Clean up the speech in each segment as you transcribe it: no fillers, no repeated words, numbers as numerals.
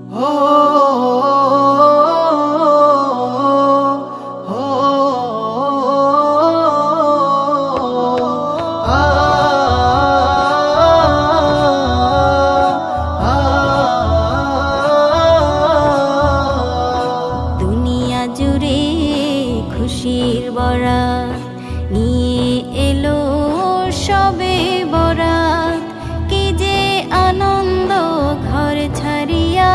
দুনিয়া জুড়ে খুশির বরাত নিয়ে এলো সবে বরাত। কি যে আনন্দ ঘর ছাড়িয়া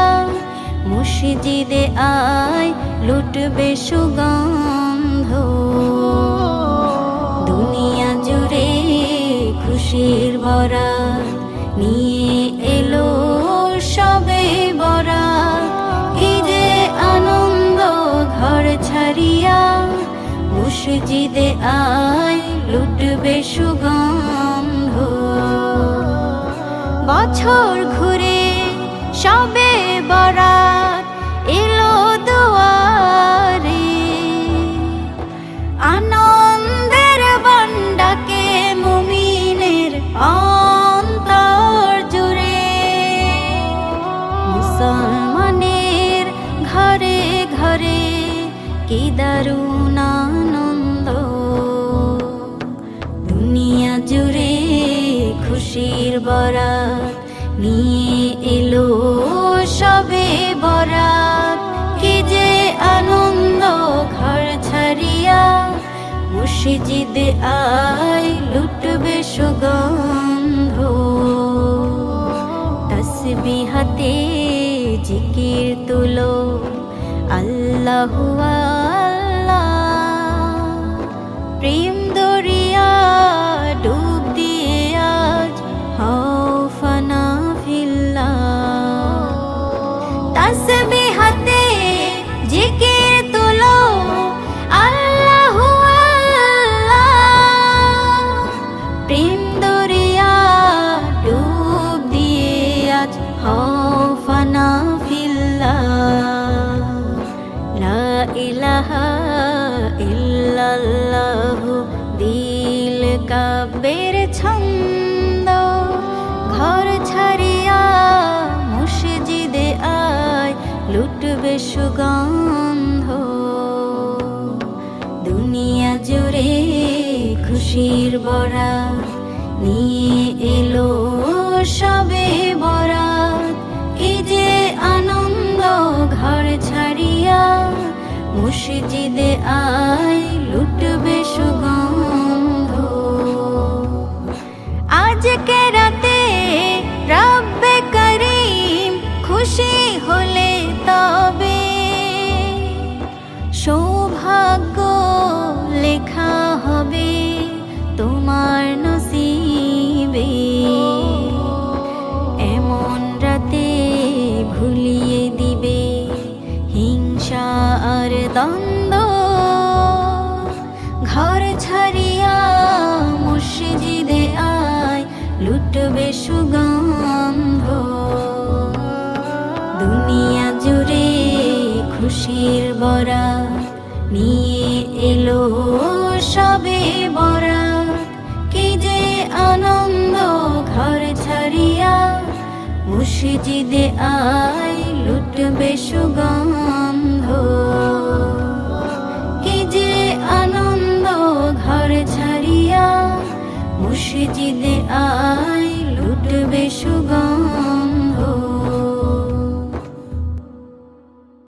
মসজিদে আয় লুটবে সুগন্ধ। দুনিয়া জুড়ে খুশির বরাত নিয়ে এলো সবে বরাত। কি যে আনন্দ ঘর ছাড়িয়া মসজিদে আয় লুটবে সুগন্ধ। বছর ঘুরে সবে বরাত এলো দুয়ারে, আনন্দের বন্ডাকে মুমিনের অন্তর জুড়ে। মুসলমানের ঘরে ঘরে কি দারুণ আনন্দ। দুনিয়া জুড়ে খুশির বরাত নিয়ে এলো সবে বরাত। কি যে আনন্দ ঘর ছাড়িয়া মসজিদে আয় লুটবে সুগন্ধ। তাসবিহ হাতে জিকির তুলো আল্লাহু আল্লাহ। প্রেম দরিয়া ডুব দিয়ে আজ হও ফানা ফিল্লাহ। তাসবিহ হাতে জিকির তুলো আল্লাহু আল্লাহ। প্রেম দরিয়া ডুব দিয়ে আজ হও ফানা ফিল্লাহ। লা ইলাহা ইল্লাল্লাহু দিল কাব্যের ছন্দ। ঘর ছাড়িয়া মসজিদে আয় লুটবে সুগন্ধ। দুনিয়া জুড়ে খুশির বরাত নিয়ে এলো সবে বরাত। কি যে আনন্দ ঘর ছাড়িয়া মসজিদে আয় লুটবে সুগন্ধ। আজকে রাতে রব্বে করিম খুশি হলে তবে সৌভাগ্য লেখা হবে তোমার নসিবে। এমন রাতে ভুলিয়ে দিবে হিংসা আর দ্বন্দ্ব। ঘর ছাড়িয়া মসজিদে আয় লুটবে সুগন্ধ। দুনিয়া জুড়ে খুশির বরাত নিয়ে এলো সবে বরাত। কি যে আনন্দ ঘর ছাড়িয়া মসজিদে আয় লুটবে সুগন্ধ। কি যে আনন্দ ঘর ছাড়িয়া মসজিদে আয় লুটবে সুগন্ধ।